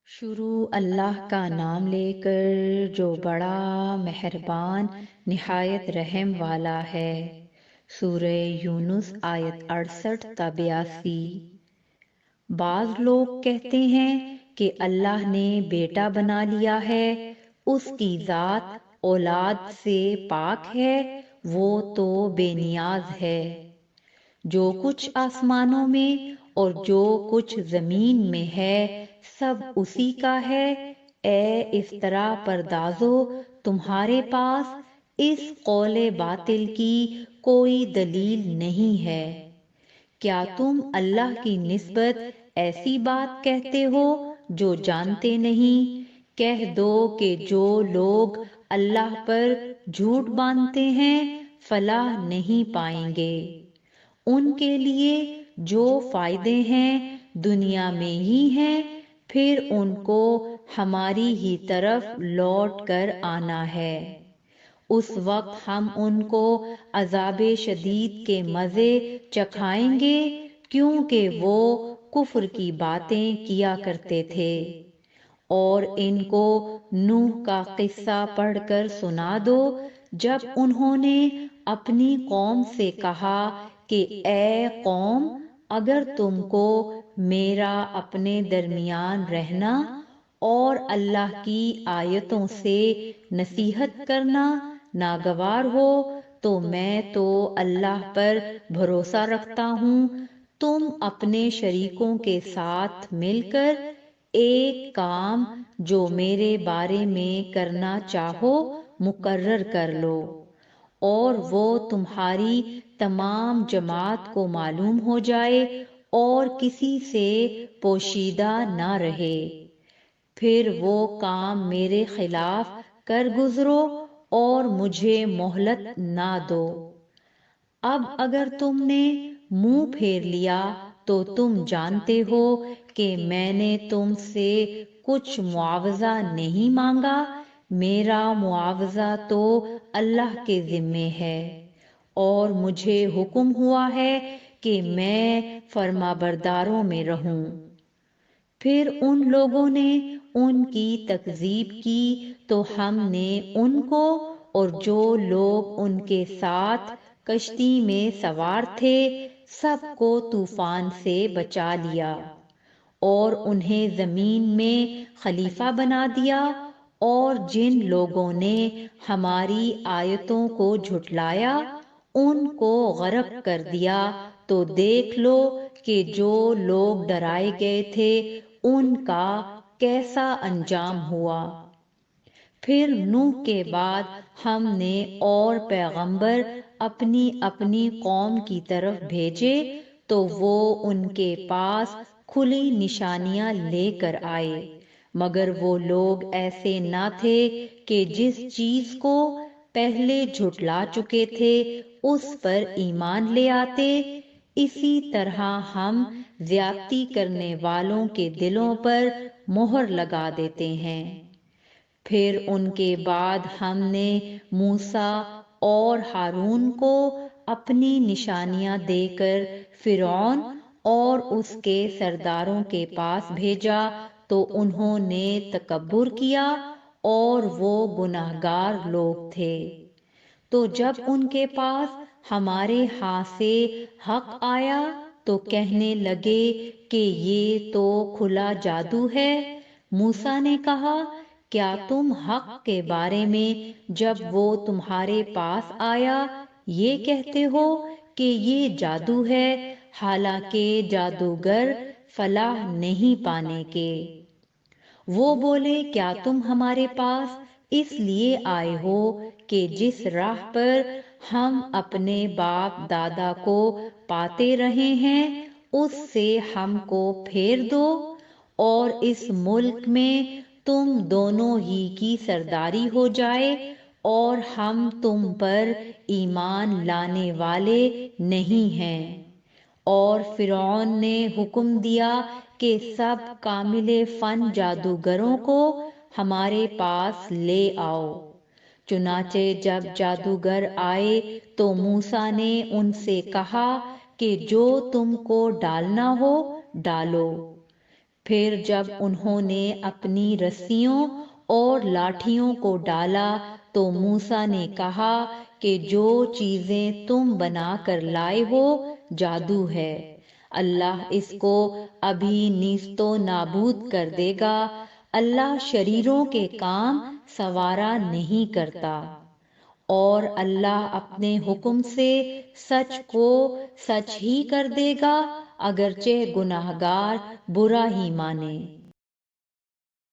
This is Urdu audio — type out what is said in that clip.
شروع اللہ کا نام لے کر جو بڑا مہربان نہایت رحم والا ہے۔ سورہ یونس آیت 68 تا 82۔ بعض لوگ کہتے ہیں کہ اللہ نے بیٹا بنا لیا ہے، اس کی ذات اولاد سے پاک ہے، وہ تو بے نیاز ہے۔ جو کچھ آسمانوں میں اور جو کچھ زمین میں ہے سب اسی کا ہے۔ اے افترا پردازو، تمہارے پاس اس قول باطل کی کوئی دلیل نہیں ہے۔ کیا تم اللہ کی نسبت ایسی بات کہتے ہو جو جانتے نہیں؟ کہہ دو کہ جو لوگ اللہ پر جھوٹ باندھتے ہیں فلاح نہیں پائیں گے۔ ان کے لیے جو فائدے ہیں دنیا میں ہی ہیں، پھر ان کو ہماری ہی طرف لوٹ کر آنا ہے۔ اس وقت ہم ان کو عذاب شدید کے مزے چکھائیں گے، کیونکہ وہ کفر کی باتیں کیا کرتے تھے۔ اور ان کو نوح کا قصہ پڑھ کر سنا دو، جب انہوں نے اپنی قوم سے کہا کہ اے قوم، اگر تم کو میرا اپنے درمیان رہنا اور اللہ کی آیتوں سے نصیحت کرنا ناگوار ہو تو میں تو اللہ پر بھروسہ رکھتا ہوں، تم اپنے شریکوں کے ساتھ مل کر ایک کام جو میرے بارے میں کرنا چاہو مقرر کر لو، اور وہ تمہاری تمام جماعت کو معلوم ہو جائے اور کسی سے پوشیدہ نہ رہے، پھر وہ کام میرے خلاف کر گزرو اور مجھے مہلت نہ دو۔ اب اگر تم نے منہ پھیر لیا تو تم جانتے ہو کہ میں نے تم سے کچھ معاوضہ نہیں مانگا، میرا معاوضہ تو اللہ کے ذمے ہے، اور مجھے حکم ہوا ہے کہ میں فرما برداروں میں رہوں۔ پھر ان لوگوں نے ان کی تکذیب کی تو ہم نے ان کو اور جو لوگ ان کے ساتھ کشتی میں سوار تھے سب کو طوفان سے بچا لیا، اور انہیں زمین میں خلیفہ بنا دیا، اور جن لوگوں نے ہماری آیتوں کو جھٹلایا ان کو غرق کر دیا۔ تو دیکھ لو کہ جو لوگ ڈرائے گئے تھے ان کا کیسا انجام ہوا۔ پھر نوح کے بعد ہم نے اور پیغمبر اپنی اپنی قوم کی طرف بھیجے تو وہ ان کے پاس کھلی نشانیاں لے کر آئے، مگر وہ لوگ ایسے نہ تھے کہ جس چیز کو پہلے جھٹلا چکے تھے اس پر ایمان لے آتے۔ اسی طرح ہم زیادتی کرنے والوں کے دلوں پر مہر لگا دیتے ہیں۔ پھر ان کے بعد ہم نے موسیٰ اور ہارون کو اپنی نشانیاں دے کر فرعون اور اس کے سرداروں کے پاس بھیجا تو انہوں نے تکبر کیا اور وہ گناہگار لوگ تھے۔ تو جب ان کے پاس ہمارے ہاں سے حق آیا تو کہنے لگے کہ یہ تو کھلا جادو ہے۔ موسیٰ نے کہا، کیا تم حق کے بارے میں جب وہ تمہارے پاس آیا یہ کہتے ہو کہ یہ جادو ہے، حالانکہ جادوگر فلاح نہیں پانے کے؟ وہ بولے، کیا تم ہمارے پاس اس لیے آئے ہو کہ جس راہ پر ہم اپنے باپ دادا کو پاتے رہے ہیں اس سے ہم کو پھیر دو، اور اس ملک میں تم دونوں ہی کی سرداری ہو جائے، اور ہم تم پر ایمان لانے والے نہیں ہیں؟ اور فرعون نے حکم دیا کہ سب کامل فن جادوگروں کو ہمارے پاس لے آؤ۔ چنانچہ جب جادوگر آئے تو موسیٰ نے ان سے کہا کہ جو تم کو ڈالنا ہو ڈالو۔ پھر جب انہوں نے اپنی رسیوں اور لاٹھیوں کو ڈالا تو موسیٰ نے کہا کہ جو چیزیں تم بنا کر لائے ہو جادو ہے، اللہ اس کو ابھی نیست و نابود کر دے گا، اللہ شریروں کے کام سوارا نہیں کرتا، اور اللہ اپنے حکم سے سچ کو سچ ہی کر دے گا، اگرچہ گناہگار برا ہی مانے۔